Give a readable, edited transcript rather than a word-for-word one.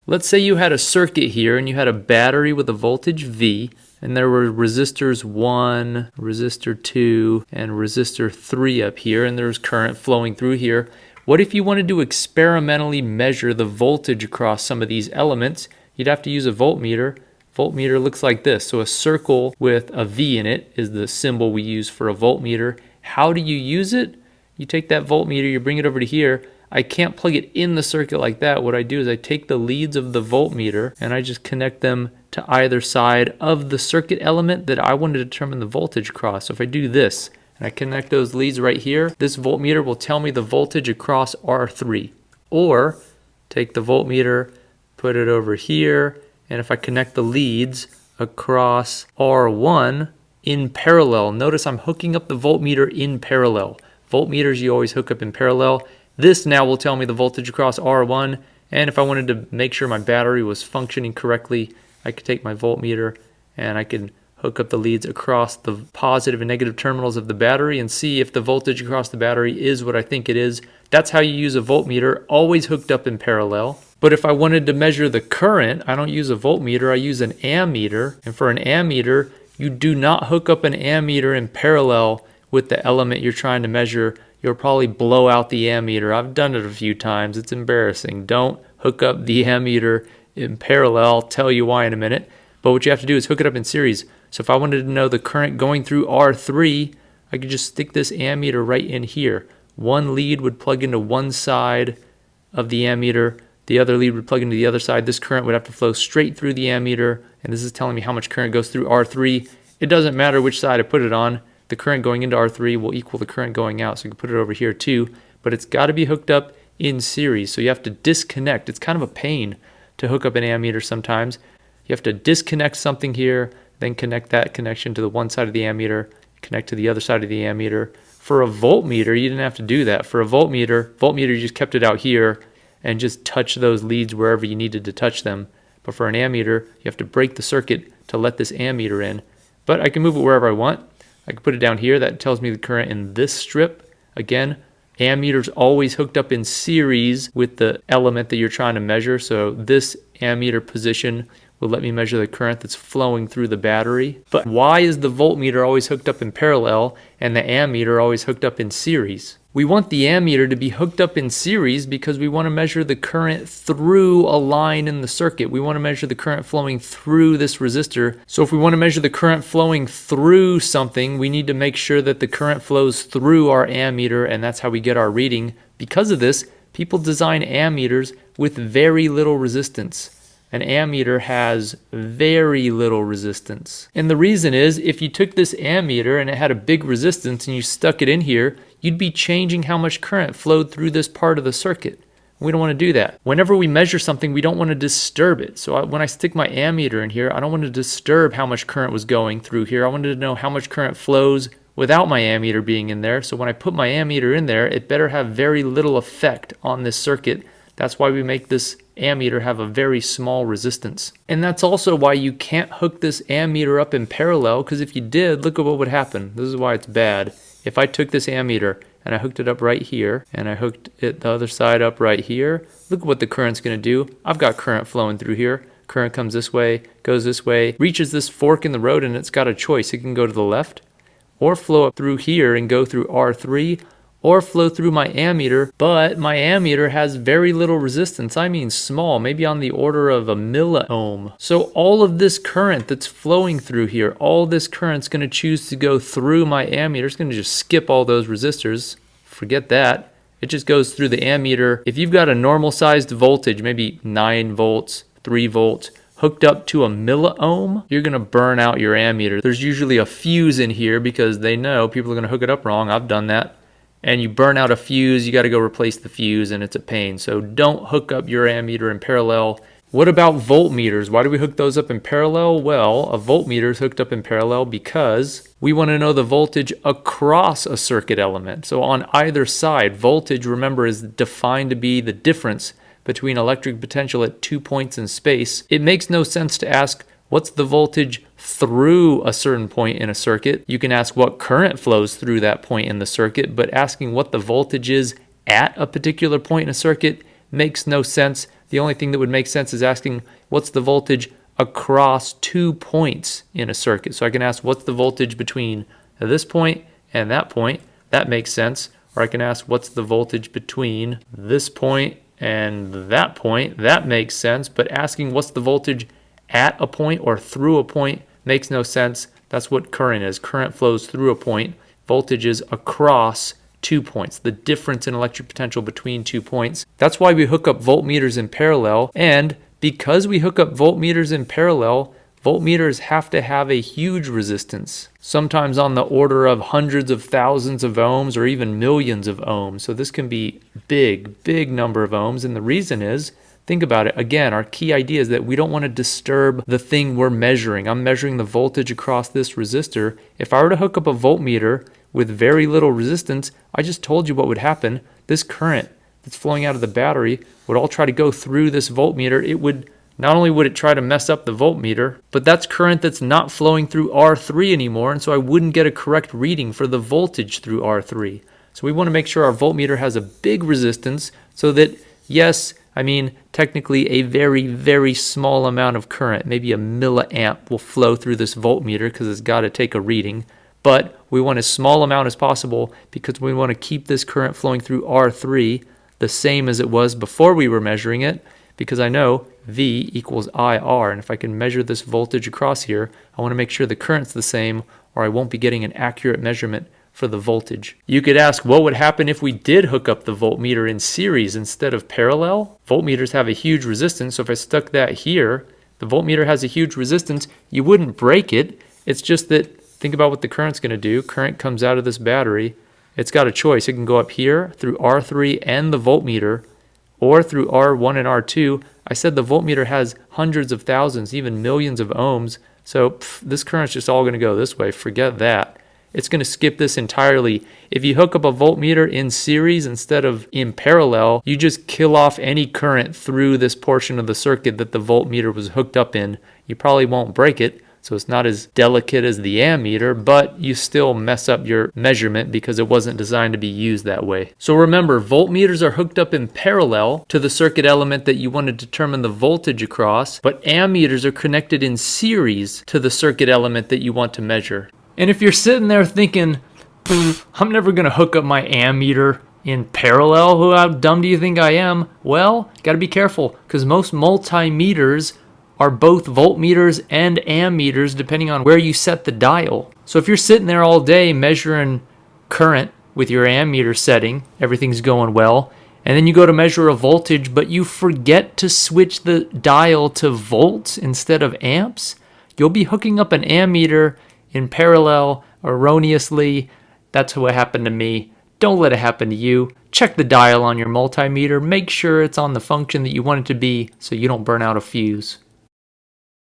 Let's say you had a circuit here and you had a battery with a voltage V, and there were resistors 1, resistor 2, and resistor 3 up here, and there's current flowing through here. What if you wanted to experimentally measure the voltage across some of these elements? You'd have to use a voltmeter. Voltmeter looks like this. So a circle with a V in it is the symbol we use for a voltmeter. How do you use it? You take that voltmeter, you bring it over to here. I can't plug it in the circuit like that. What I do is I take the leads of the voltmeter and I just connect them to either side of the circuit element that I want to determine the voltage across. So if I do this and I connect those leads right here, this voltmeter will tell me the voltage across R3. Or take the voltmeter, put it over here, and if I connect the leads across R1 in parallel, notice I'm hooking up the voltmeter in parallel. Voltmeters you always hook up in parallel. This now will tell me the voltage across R1, and if I wanted to make sure my battery was functioning correctly, I could take my voltmeter and I could hook up the leads across the positive and negative terminals of the battery and see if the voltage across the battery is what I think it is. That's how you use a voltmeter, always hooked up in parallel. But if I wanted to measure the current, I don't use a voltmeter, I use an ammeter. And for an ammeter, you do not hook up an ammeter in parallel with the element you're trying to measure. You'll probably blow out the ammeter. I've done it a few times. It's embarrassing. Don't hook up the ammeter in parallel. I'll tell you why in a minute. But what you have to do is hook it up in series. So if I wanted to know the current going through R3, I could just stick this ammeter right in here. One lead would plug into one side of the ammeter. The other lead would plug into the other side. This current would have to flow straight through the ammeter. And this is telling me how much current goes through R3. It doesn't matter which side I put it on. The current going into R3 will equal the current going out. So you can put it over here too. But it's got to be hooked up in series. So you have to disconnect. It's kind of a pain to hook up an ammeter sometimes. You have to disconnect something here, then connect that connection to the one side of the ammeter, connect to the other side of the ammeter. For a voltmeter, you didn't have to do that. For a voltmeter, you just kept it out here and just touch those leads wherever you needed to touch them. But for an ammeter, you have to break the circuit to let this ammeter in. But I can move it wherever I want. I can put it down here. That tells me the current in this strip. Again, ammeter's always hooked up in series with the element that you're trying to measure. So this ammeter position will let me measure the current that's flowing through the battery. But why is the voltmeter always hooked up in parallel and the ammeter always hooked up in series? We want the ammeter to be hooked up in series because we want to measure the current through a line in the circuit. We want to measure the current flowing through this resistor. So if we want to measure the current flowing through something, we need to make sure that the current flows through our ammeter, and that's how we get our reading. Because of this, people design ammeters with very little resistance. An ammeter has very little resistance. And the reason is, if you took this ammeter and it had a big resistance and you stuck it in here, you'd be changing how much current flowed through this part of the circuit. We don't want to do that. Whenever we measure something, we don't want to disturb it. So when I stick my ammeter in here, I don't want to disturb how much current was going through here. I wanted to know how much current flows without my ammeter being in there. So when I put my ammeter in there, it better have very little effect on this circuit. That's why we make this ammeter have a very small resistance. And that's also why you can't hook this ammeter up in parallel, because if you did, look at what would happen. This is why it's bad. If I took this ammeter and I hooked it up right here, and I hooked it the other side up right here, look at what the current's going to do. I've got current flowing through here. Current comes this way, goes this way, reaches this fork in the road, and it's got a choice. It can go to the left, or flow up through here and go through R3, or flow through my ammeter, but my ammeter has very little resistance. I mean small, maybe on the order of a milliohm. So all of this current that's flowing through here, all this current's going to choose to go through my ammeter. It's going to just skip all those resistors. Forget that. It just goes through the ammeter. If you've got a normal sized voltage, maybe 9 volts, 3 volts, hooked up to a milliohm, you're going to burn out your ammeter. There's usually a fuse in here because they know people are going to hook it up wrong. I've done that. And you burn out a fuse, you got to go replace the fuse, and it's a pain. So don't hook up your ammeter in parallel. What about voltmeters? Why do we hook those up in parallel? Well, a voltmeter is hooked up in parallel because we want to know the voltage across a circuit element. So on either side, voltage, remember, is defined to be the difference between electric potential at 2 points in space. It makes no sense to ask, what's the voltage through a certain point in a circuit? You can ask what current flows through that point in the circuit, but asking what the voltage is at a particular point in a circuit makes no sense The only thing that would make sense is asking what's the voltage across 2 points in a circuit. So I can ask what's the voltage between this point and that point. That makes sense. Or I can ask what's the voltage between this point and that point. That makes sense. But asking what's the voltage at a point or through a point makes no sense. That's what current is. Current flows through a point. Voltage is across 2 points, the difference in electric potential between 2 points. That's why we hook up voltmeters in parallel. And because we hook up voltmeters in parallel, voltmeters have to have a huge resistance, sometimes on the order of hundreds of thousands of ohms or even millions of ohms. So this can be big number of ohms. And the reason is, think about it. Again, our key idea is that we don't want to disturb the thing we're measuring. I'm measuring the voltage across this resistor. If I were to hook up a voltmeter with very little resistance, I just told you what would happen. This current that's flowing out of the battery would all try to go through this voltmeter. It would, not only would it try to mess up the voltmeter, but that's current that's not flowing through R3 anymore, and so I wouldn't get a correct reading for the voltage through R3. So we want to make sure our voltmeter has a big resistance so that, yes, I mean, technically a very small amount of current, maybe a milliamp, will flow through this voltmeter because it's got to take a reading. But we want as small amount as possible because we want to keep this current flowing through R3 the same as it was before we were measuring it, because I know V equals IR, and if I can measure this voltage across here, I want to make sure the current's the same or I won't be getting an accurate measurement for the voltage. You could ask what would happen if we did hook up the voltmeter in series instead of parallel. Voltmeters have a huge resistance, so if I stuck that here, the voltmeter has a huge resistance, you wouldn't break it. It's just that, think about what the current's going to do. Current comes out of this battery. It's got a choice. It can go up here through R3 and the voltmeter, or through R1 and R2. I said the voltmeter has hundreds of thousands, even millions of ohms. So this current's just all going to go this way. Forget that. It's going to skip this entirely. If you hook up a voltmeter in series instead of in parallel, you just kill off any current through this portion of the circuit that the voltmeter was hooked up in. You probably won't break it, so it's not as delicate as the ammeter, but you still mess up your measurement because it wasn't designed to be used that way. So remember, voltmeters are hooked up in parallel to the circuit element that you want to determine the voltage across, but ammeters are connected in series to the circuit element that you want to measure. And if you're sitting there thinking, I'm never going to hook up my ammeter in parallel, how dumb do you think I am? Well, got to be careful, because most multimeters are both voltmeters and ammeters depending on where you set the dial. So if you're sitting there all day measuring current with your ammeter setting, everything's going well, and then you go to measure a voltage but you forget to switch the dial to volts instead of amps, you'll be hooking up an ammeter in parallel erroneously. That's what happened to me. Don't let it happen to you. Check the dial on your multimeter. Make sure it's on the function that you want it to be so you don't burn out a fuse.